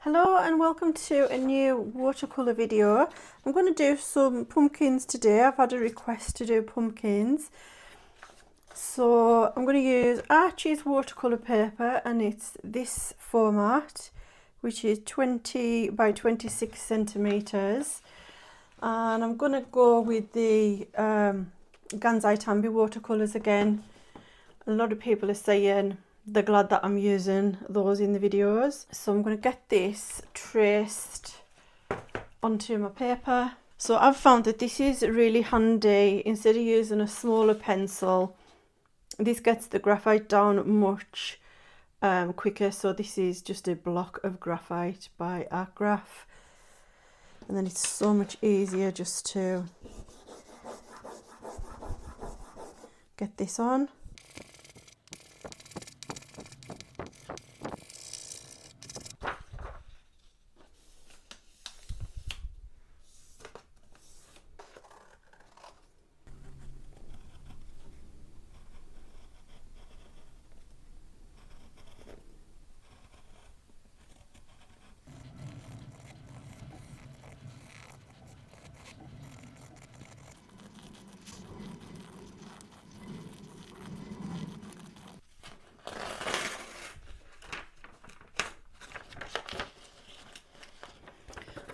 Hello and welcome to a new watercolour video. I'm going to do some pumpkins today. I've had a request to do pumpkins. So I'm going to use Archie's watercolour paper, and it's this format, which is 20 by 26 centimetres. And I'm going to go with the Gansai Tambi watercolours again. A lot of people are saying they're glad that I'm using those in the videos. So I'm going to get this traced onto my paper. So I've found that this is really handy. Instead of using a smaller pencil, this gets the graphite down much quicker. So this is just a block of graphite by Artgraph, and then it's so much easier just to get this on.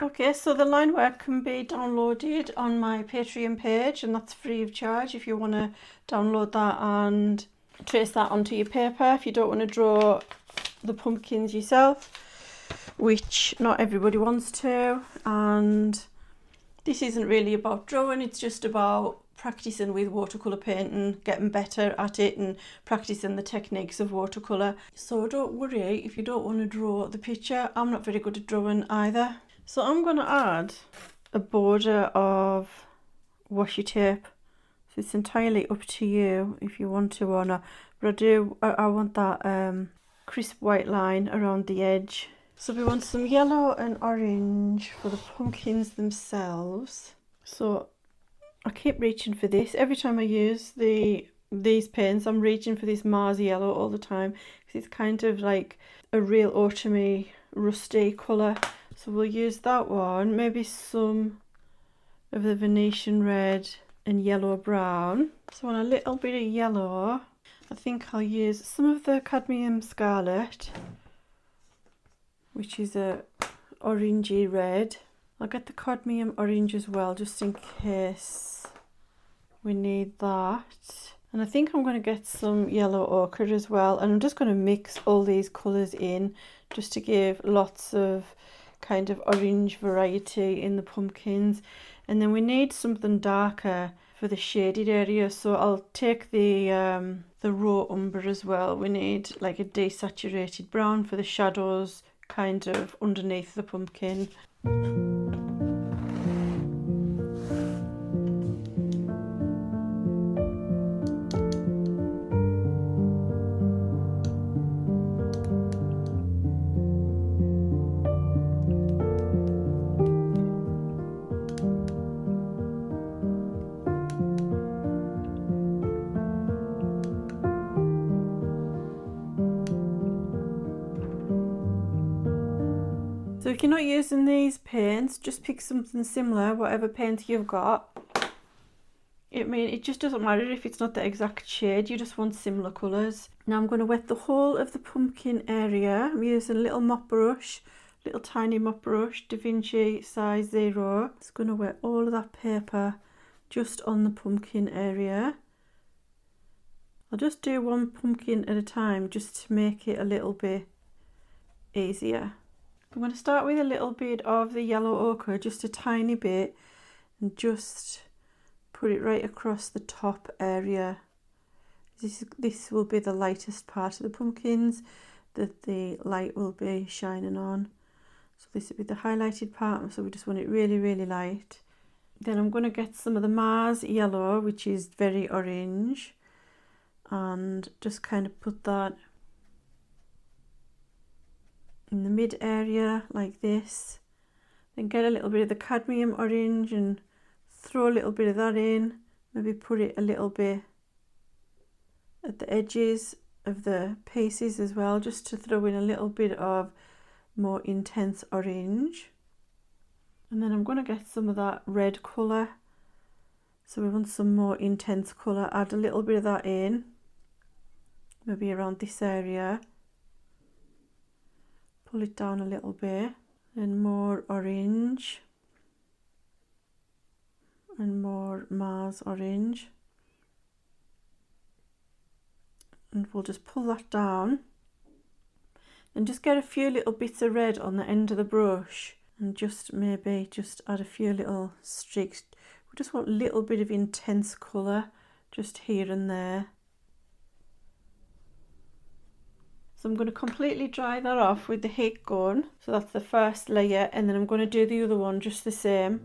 Okay, so the line work can be downloaded on my Patreon page, and that's free of charge if you want to download that and trace that onto your paper. If you don't want to draw the pumpkins yourself, which not everybody wants to, and this isn't really about drawing, it's just about practicing with watercolour painting, getting better at it and practicing the techniques of watercolour. So don't worry if you don't want to draw the picture. I'm not very good at drawing either. So I'm going to add a border of washi tape. So it's entirely up to you if you want to or not. But I want that crisp white line around the edge. So we want some yellow and orange for the pumpkins themselves. So I keep reaching for this. Every time I use these pens, I'm reaching for this Mars yellow all the time, because it's kind of like a real autumny, rusty colour. So we'll use that one, maybe some of the Venetian red and yellow brown. So on a little bit of yellow, I think I'll use some of the cadmium scarlet, which is a orangey red. I'll get the cadmium orange as well, just in case we need that. And I think I'm going to get some yellow ochre as well, and I'm just going to mix all these colours in just to give lots of kind of orange variety in the pumpkins. And then we need something darker for the shaded area, so I'll take the raw umber as well. We need like a desaturated brown for the shadows kind of underneath the pumpkin. So if you're not using these paints, just pick something similar, whatever paint you've got. It just doesn't matter if it's not the exact shade, you just want similar colours. Now I'm going to wet the whole of the pumpkin area. I'm using a little mop brush, little tiny mop brush, Da Vinci size 0. It's going to wet all of that paper just on the pumpkin area. I'll just do one pumpkin at a time just to make it a little bit easier. I'm going to start with a little bit of the yellow ochre, just a tiny bit, and just put it right across the top area. This will be the lightest part of the pumpkins that the light will be shining on. So this will be the highlighted part, so we just want it really, really light. Then I'm going to get some of the Mars yellow, which is very orange, and just kind of put that in the mid area like this. Then get a little bit of the cadmium orange and throw a little bit of that in. Maybe put it a little bit at the edges of the pieces as well, just to throw in a little bit of more intense orange. And then I'm going to get some of that red colour. So we want some more intense colour. Add a little bit of that in, maybe around this area. Pull it down a little bit. And more orange. And more Mars orange. And we'll just pull that down. And just get a few little bits of red on the end of the brush. And just maybe just add a few little streaks. We just want a little bit of intense colour just here and there. So I'm going to completely dry that off with the heat gun. So that's the first layer, and then I'm going to do the other one just the same.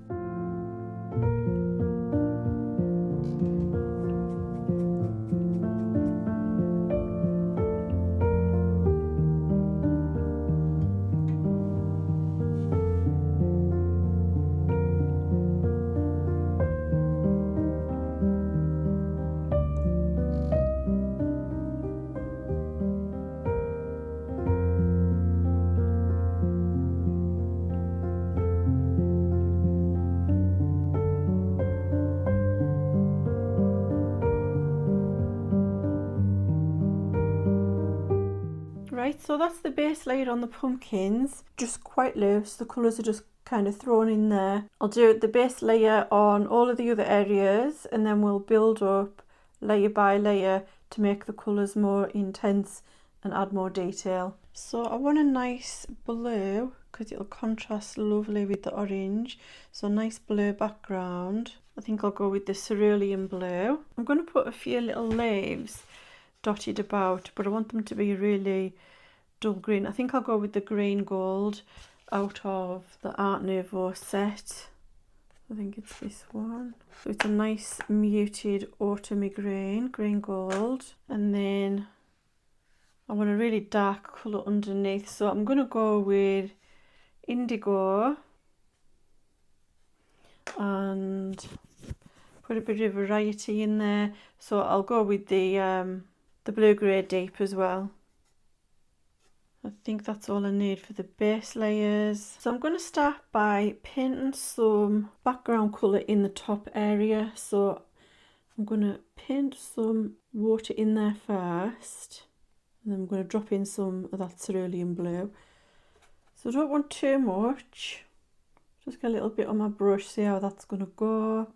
Right, so that's the base layer on the pumpkins, just quite loose. The colours are just kind of thrown in there. I'll do the base layer on all of the other areas, and then we'll build up layer by layer to make the colours more intense and add more detail. So I want a nice blue because it'll contrast lovely with the orange. So a nice blue background. I think I'll go with the cerulean blue. I'm going to put a few little leaves dotted about, but I want them to be really dull green. I think I'll go with the green gold out of the Art Nouveau set. I think it's this one. So it's a nice muted autumny green, green gold. And then I want a really dark colour underneath. So I'm going to go with indigo and put a bit of variety in there. So I'll go with the blue grey deep as well. I think that's all I need for the base layers. So I'm going to start by painting some background colour in the top area. So I'm going to paint some water in there first. And then I'm going to drop in some of that cerulean blue. So I don't want too much. Just get a little bit on my brush, see how that's going to go.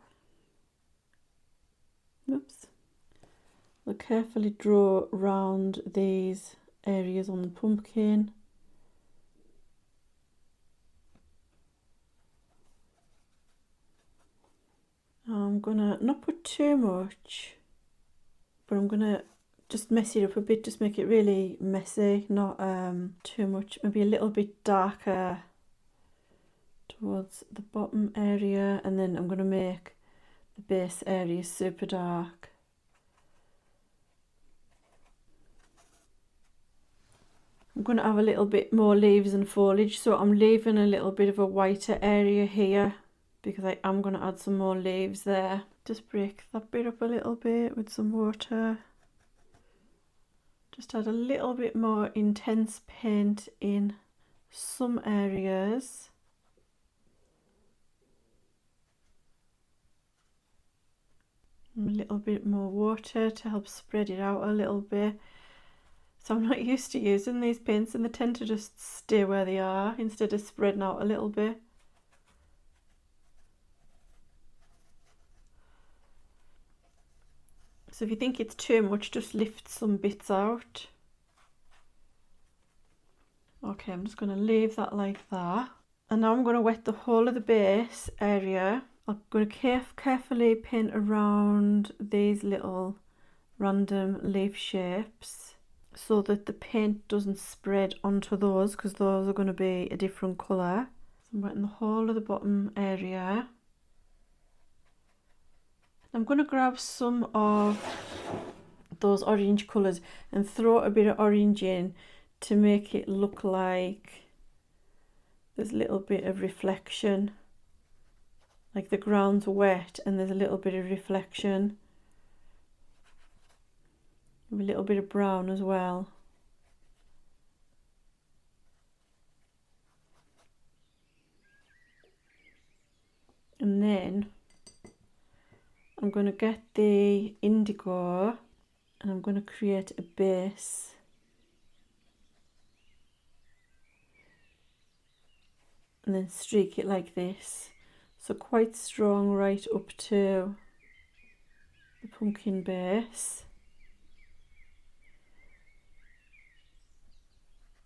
Oops. I'll carefully draw around these areas on the pumpkin. I'm gonna not put too much, but I'm gonna just mess it up a bit, just make it really messy, not too much, maybe a little bit darker towards the bottom area, and then I'm gonna make the base area super dark. I'm going to have a little bit more leaves and foliage, so I'm leaving a little bit of a whiter area here because I am going to add some more leaves there. Just break that bit up a little bit with some water. Just add a little bit more intense paint in some areas. A little bit more water to help spread it out a little bit. So I'm not used to using these paints, and they tend to just stay where they are instead of spreading out a little bit. So if you think it's too much, just lift some bits out. Okay, I'm just going to leave that like that. And now I'm going to wet the whole of the base area. I'm going to carefully paint around these little random leaf shapes, so that the paint doesn't spread onto those, because those are going to be a different colour. So I'm wetting the whole of the bottom area. I'm going to grab some of those orange colours and throw a bit of orange in to make it look like there's a little bit of reflection, like the ground's wet and there's a little bit of reflection. A little bit of brown as well. And then I'm going to get the indigo and I'm going to create a base. And then streak it like this. So quite strong right up to the pumpkin base.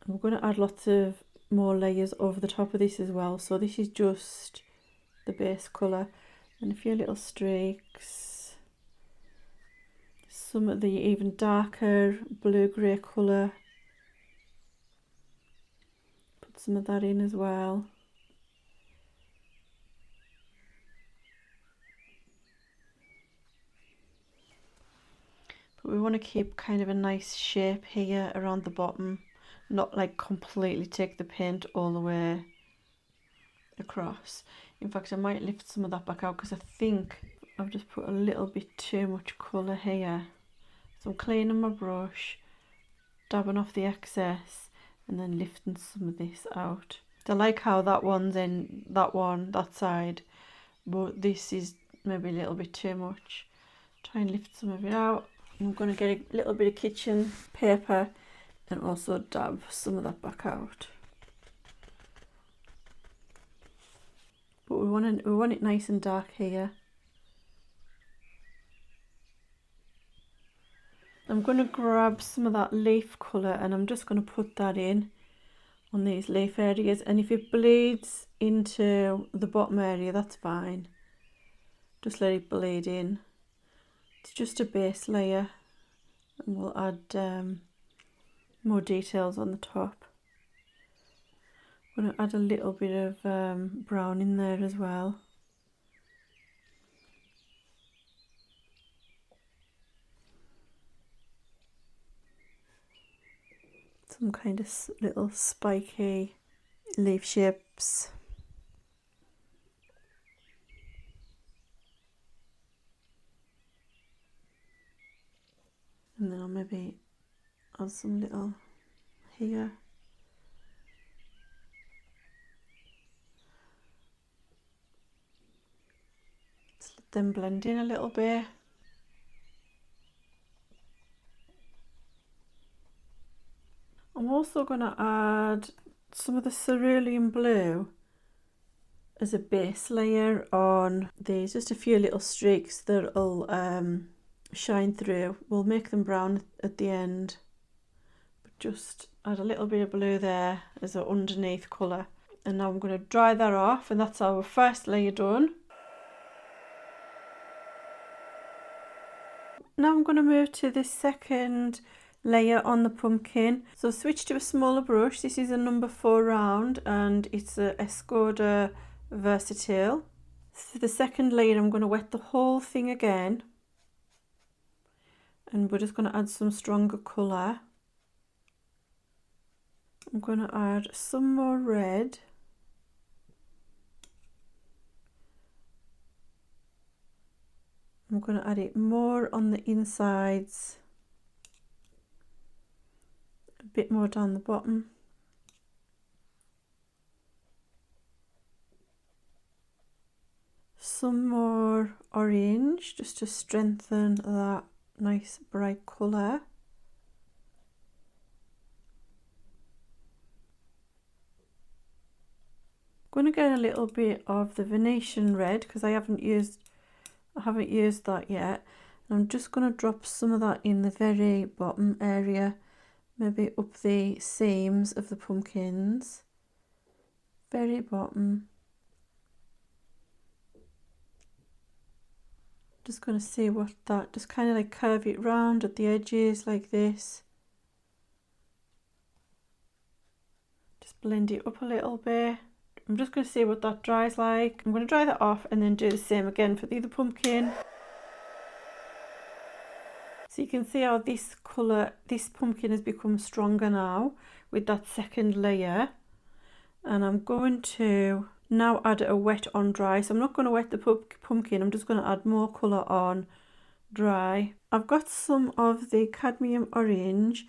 And we're going to add lots of more layers over the top of this as well. So this is just the base colour and a few little streaks. Some of the even darker blue-grey colour. Put some of that in as well. But we want to keep kind of a nice shape here around the bottom, not like completely take the paint all the way across. In fact, I might lift some of that back out because I think I've just put a little bit too much colour here. So I'm cleaning my brush, dabbing off the excess and then lifting some of this out. I like how that one's in that side, but this is maybe a little bit too much. Try and lift some of it out. I'm going to get a little bit of kitchen paper and also dab some of that back out. But we want it nice and dark here. I'm going to grab some of that leaf colour and I'm just going to put that in on these leaf areas, and if it bleeds into the bottom area, that's fine. Just let it bleed in. It's just a base layer and we'll add more details on the top. I'm going to add a little bit of brown in there as well. Some kind of little spiky leaf shapes. And then I'll maybe add some little here. Just let them blend in a little bit. I'm also going to add some of the cerulean blue as a base layer on these, just a few little streaks that'll shine through. We'll make them brown at the end, but just add a little bit of blue there as an underneath colour. And now I'm going to dry that off, and that's our first layer done. Now I'm going to move to the second layer on the pumpkin. So switch to a smaller brush. This is a number 4 round and it's a Escoda Versatil. So the second layer I'm going to wet the whole thing again, and we're just going to add some stronger colour. I'm going to add some more red. I'm going to add it more on the insides, a bit more down the bottom. Some more orange just to strengthen that nice bright colour. I'm going to get a little bit of the Venetian red because I haven't used that yet. And I'm just going to drop some of that in the very bottom area, maybe up the seams of the pumpkins, very bottom. Just going to see what that, just kind of like curve it round at the edges like this. Just blend it up a little bit. I'm just going to see what that dries like. I'm going to dry that off and then do the same again for the other pumpkin. So you can see how this colour, this pumpkin has become stronger now with that second layer. And I'm going to now add a wet on dry. So I'm not going to wet the pumpkin, I'm just going to add more colour on dry. I've got some of the cadmium orange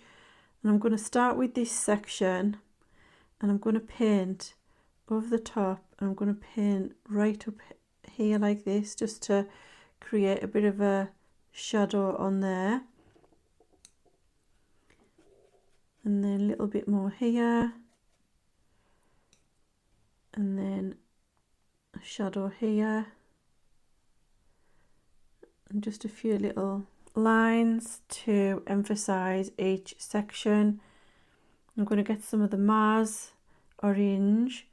and I'm going to start with this section and I'm going to paint over the top, and I'm going to paint right up here like this, just to create a bit of a shadow on there. And then a little bit more here. And then a shadow here. And just a few little lines to emphasize each section. I'm going to get some of the Mars orange.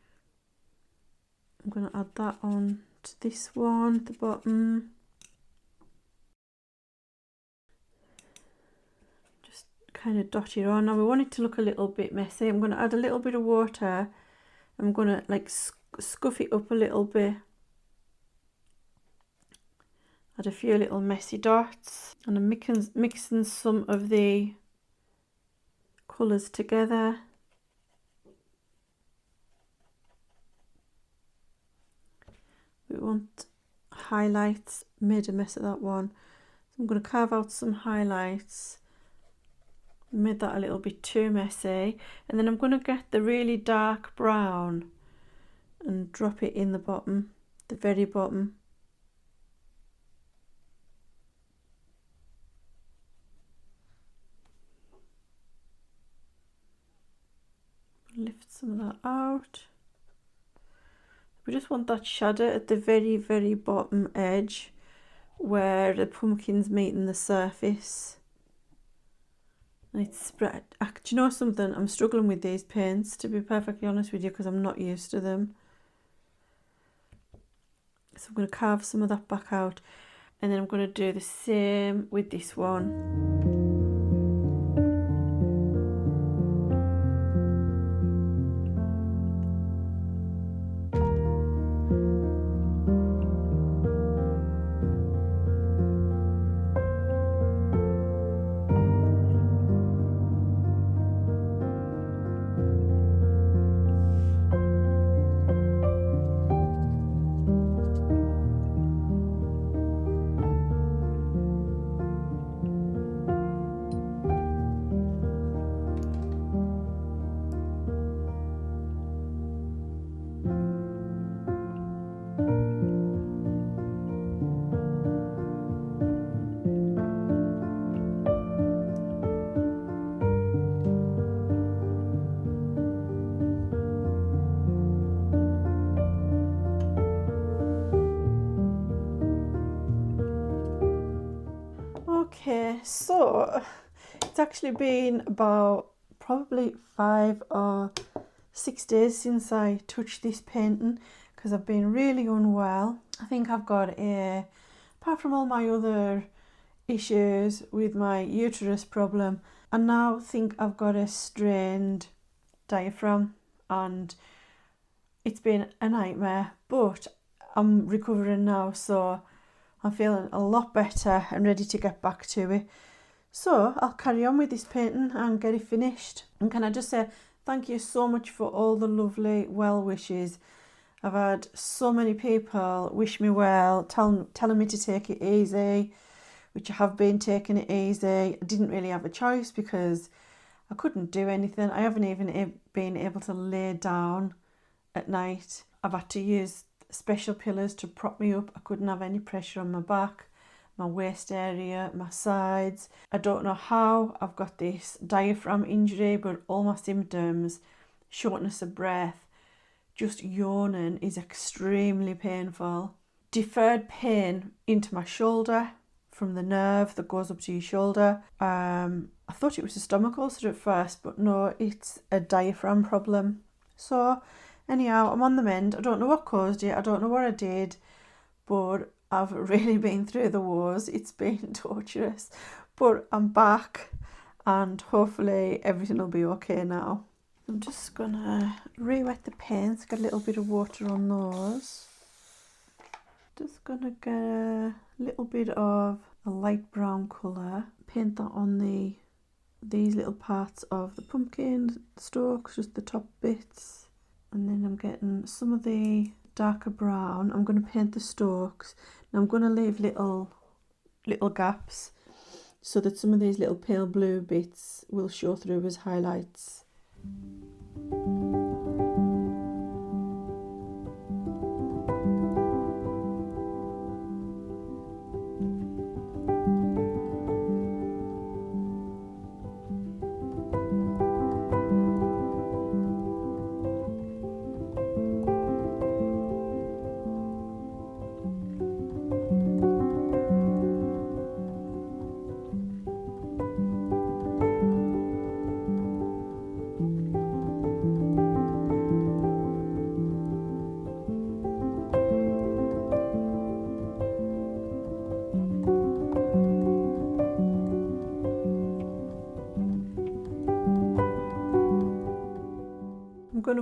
I'm going to add that on to this one at the bottom. Just kind of dot it on. Now we want it to look a little bit messy. I'm going to add a little bit of water. I'm going to like scuff it up a little bit. Add a few little messy dots, and I'm mixing some of the colours together. We want highlights. Made a mess of that one, so I'm going to carve out some highlights. Made that a little bit too messy, and then I'm going to get the really dark brown and drop it in the bottom, the very bottom. Lift some of that out. We just want that shadow at the very, very bottom edge where the pumpkin's meeting the surface. And it's spread. Do you know something? I'm struggling with these paints, to be perfectly honest with you, because I'm not used to them. So I'm going to carve some of that back out, and then I'm going to do the same with this one. Okay, so it's actually been about probably 5 or 6 days since I touched this painting, because I've been really unwell. I think I've got apart from all my other issues with my uterus problem, I now think I've got a strained diaphragm, and it's been a nightmare, but I'm recovering now, so I'm feeling a lot better and ready to get back to it. So I'll carry on with this painting and get it finished. And can I just say thank you so much for all the lovely well wishes. I've had so many people wish me well, telling me to take it easy, which I have been taking it easy. I didn't really have a choice because I couldn't do anything. I haven't even been able to lay down at night. I've had to use special pillows to prop me up. I couldn't have any pressure on my back, my waist area, my sides. I don't know how I've got this diaphragm injury, but all my symptoms, shortness of breath, just yawning, is extremely painful. Deferred pain into my shoulder from the nerve that goes up to your shoulder. I thought it was a stomach ulcer at first, but no, it's a diaphragm problem. So anyhow, I'm on the mend. I don't know what caused it. I don't know what I did, but I've really been through the wars. It's been torturous, but I'm back, and hopefully everything will be okay now. I'm just gonna re-wet the paints, get a little bit of water on those. Just gonna get a little bit of a light brown colour, paint that on these little parts of the pumpkin stalks, just the top bits. And then I'm getting some of the darker brown. I'm going to paint the stalks. Now I'm going to leave little gaps so that some of these little pale blue bits will show through as highlights.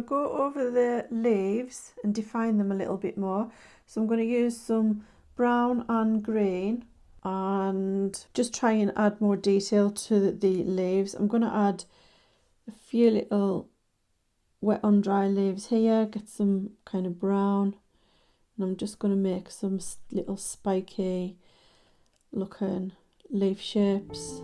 go over the leaves and define them a little bit more. So I'm going to use some brown and green and just try and add more detail to the leaves. I'm going to add a few little wet on dry leaves here, get some kind of brown, and I'm just going to make some little spiky looking leaf shapes.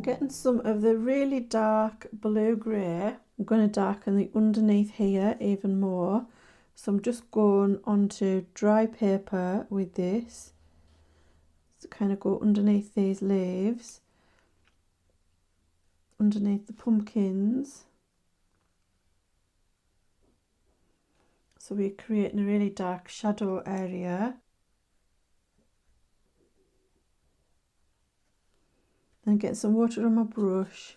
Getting some of the really dark blue grey. I'm going to darken the underneath here even more, so I'm just going onto dry paper with this to kind of go underneath these leaves, underneath the pumpkins, so we're creating a really dark shadow area. Then get some water on my brush,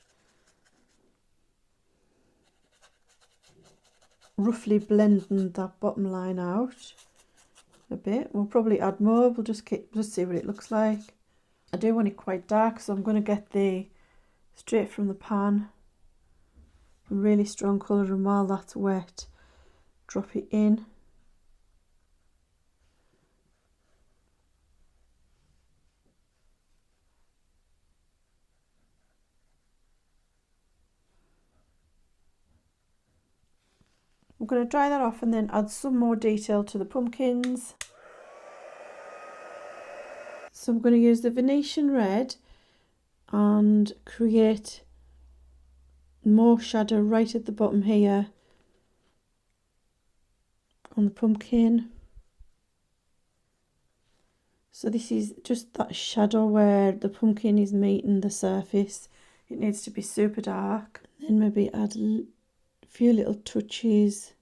roughly blending that bottom line out a bit. We'll probably add more, we'll just see what it looks like. I do want it quite dark, so I'm going to get the straight from the pan, a really strong colour, and while that's wet, drop it in. I'm going to dry that off and then add some more detail to the pumpkins. So I'm going to use the Venetian red and create more shadow right at the bottom here on the pumpkin. So this is just that shadow where the pumpkin is meeting the surface. It needs to be super dark. Then maybe add a few little touches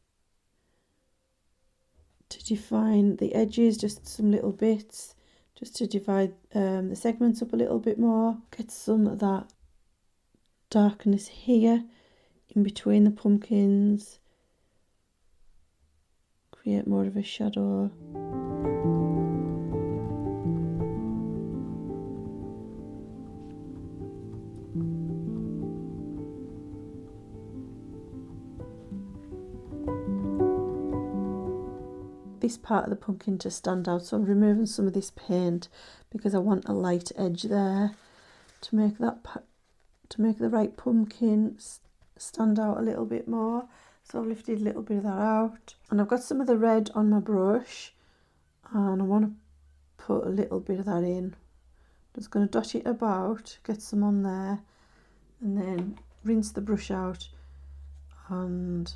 to define the edges, just some little bits, just to divide the segments up a little bit more. Get some of that darkness here in between the pumpkins, create more of a shadow. This part of the pumpkin to stand out, so I'm removing some of this paint because I want a light edge there to make the right pumpkin stand out a little bit more. So I've lifted a little bit of that out, and I've got some of the red on my brush, and I want to put a little bit of that in. Just going to dot it about, get some on there, and then rinse the brush out and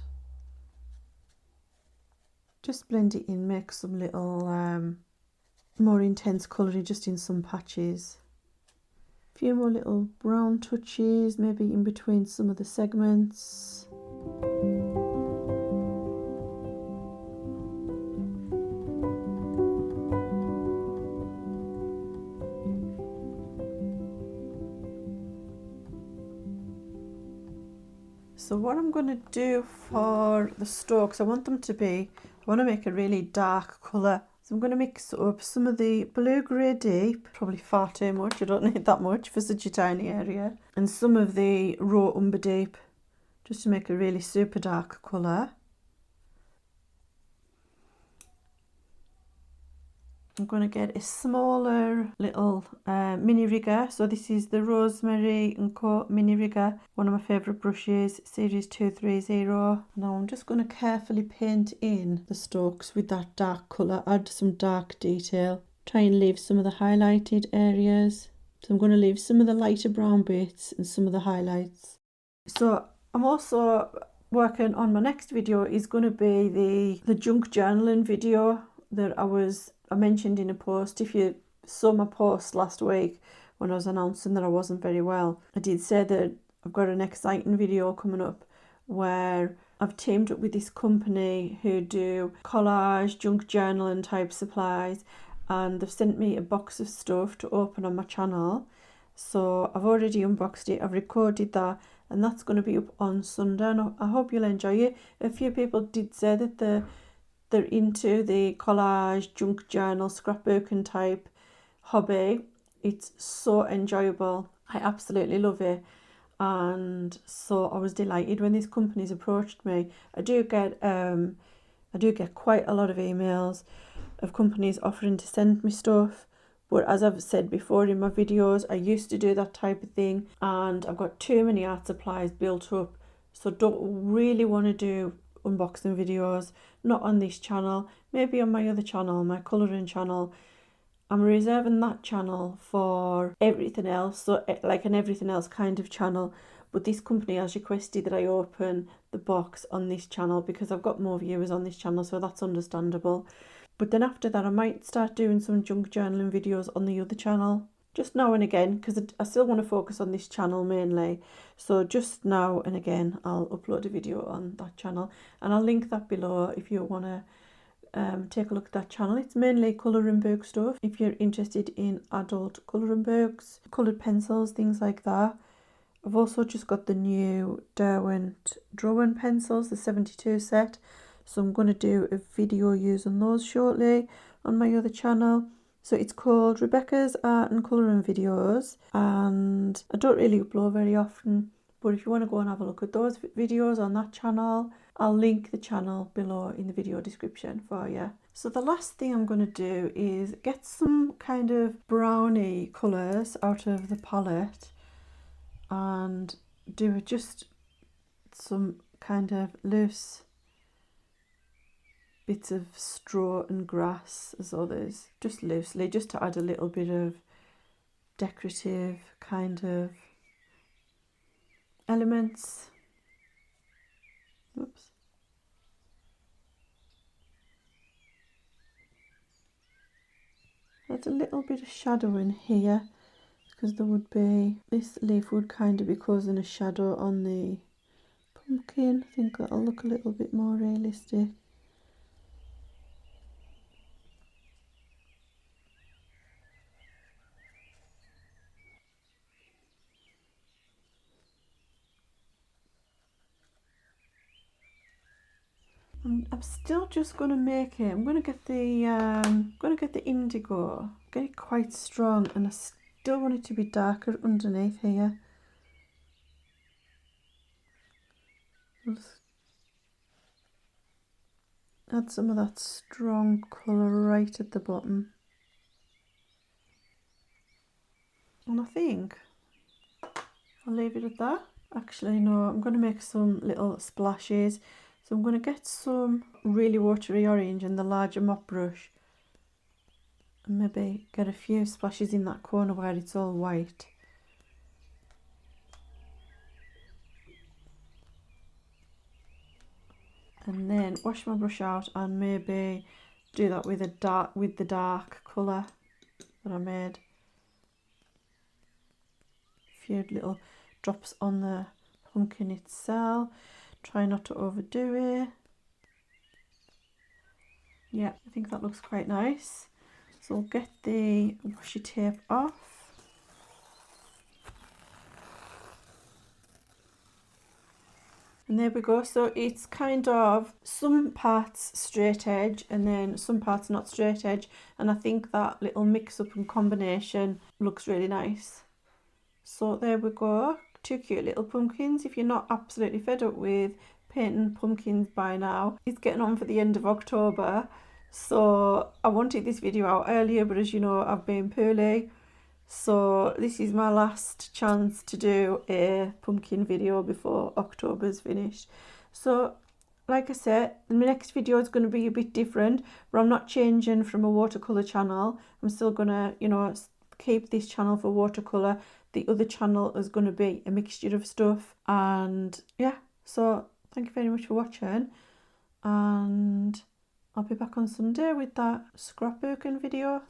just blend it in, make some little more intense colouring just in some patches. A few more little brown touches, maybe in between some of the segments. So what I'm going to do for the stalks, I want to make a really dark colour. So I'm going to mix up some of the blue grey deep, probably far too much, I don't need that much for such a tiny area, and some of the raw umber deep, just to make a really super dark colour. I'm going to get a smaller little mini rigger. So this is the Rosemary and Co mini rigger, one of my favourite brushes, series 230. Now I'm just going to carefully paint in the strokes with that dark colour, add some dark detail, try and leave some of the highlighted areas. So I'm going to leave some of the lighter brown bits and some of the highlights. So I'm also working on my next video is going to be the junk journaling video that I mentioned in a post. If you saw my post last week when I was announcing that I wasn't very well, I did say that I've got an exciting video coming up where I've teamed up with this company who do collage, junk journaling type supplies, and they've sent me a box of stuff to open on my channel. So I've already unboxed it, I've recorded that, and that's going to be up on Sunday, and I hope you'll enjoy it. A few people did say that they're into the collage, junk journal, scrapbooking type hobby. It's so enjoyable. I absolutely love it. And so I was delighted when these companies approached me. I do get quite a lot of emails of companies offering to send me stuff. But as I've said before in my videos, I used to do that type of thing, and I've got too many art supplies built up. So don't really want to do unboxing videos, not on this channel, maybe on my other channel, my colouring channel. I'm reserving that channel for everything else, so like an everything else kind of channel. But this company has requested that I open the box on this channel because I've got more viewers on this channel, so that's understandable. But then after that I might start doing some junk journaling videos on the other channel, just now and again, because I still want to focus on this channel mainly. So just now and again I'll upload a video on that channel, and I'll link that below if you want to take a look at that channel. It's mainly colouring book stuff. If you're interested in adult colouring books, coloured pencils, things like that. I've also just got the new Derwent drawing pencils, the 72 set. So I'm going to do a video using those shortly on my other channel. So it's called Rebecca's Art and Colouring Videos, and I don't really upload very often, but if you want to go and have a look at those videos on that channel, I'll link the channel below in the video description for you. So the last thing I'm going to do is get some kind of browny colours out of the palette and do just some kind of loose bits of straw and grass as others, just loosely, just to add a little bit of decorative kind of elements. Oops. There's a little bit of shadow in here because there would be, this leaf would kind of be causing a shadow on the pumpkin. I think that'll look a little bit more realistic. I'm still just going to make it. I'm going to get the indigo, get it quite strong, and I still want it to be darker underneath here. Let's add some of that strong colour right at the bottom. And I think I'll leave it at that. Actually, no, I'm going to make some little splashes. So I'm going to get some really watery orange and the larger mop brush, and maybe get a few splashes in that corner where it's all white. And then wash my brush out and maybe do that with the dark colour that I made. A few little drops on the pumpkin itself. Try not to overdo it. Yeah, I think that looks quite nice. So we'll get the washi tape off. And there we go. So it's kind of some parts straight edge and then some parts not straight edge. And I think that little mix up and combination looks really nice. So there we go. Two cute little pumpkins. If you're not absolutely fed up with painting pumpkins by now, it's getting on for the end of October, So I wanted this video out earlier, but as you know, I've been poorly. So this is my last chance to do a pumpkin video before October's finished. So like I said, the next video is going to be a bit different, but I'm not changing from a watercolour channel. I'm still going to, you know, keep this channel for watercolour. The other channel is going to be a mixture of stuff. And yeah, so thank you very much for watching. And I'll be back on Sunday with that scrapbooking video.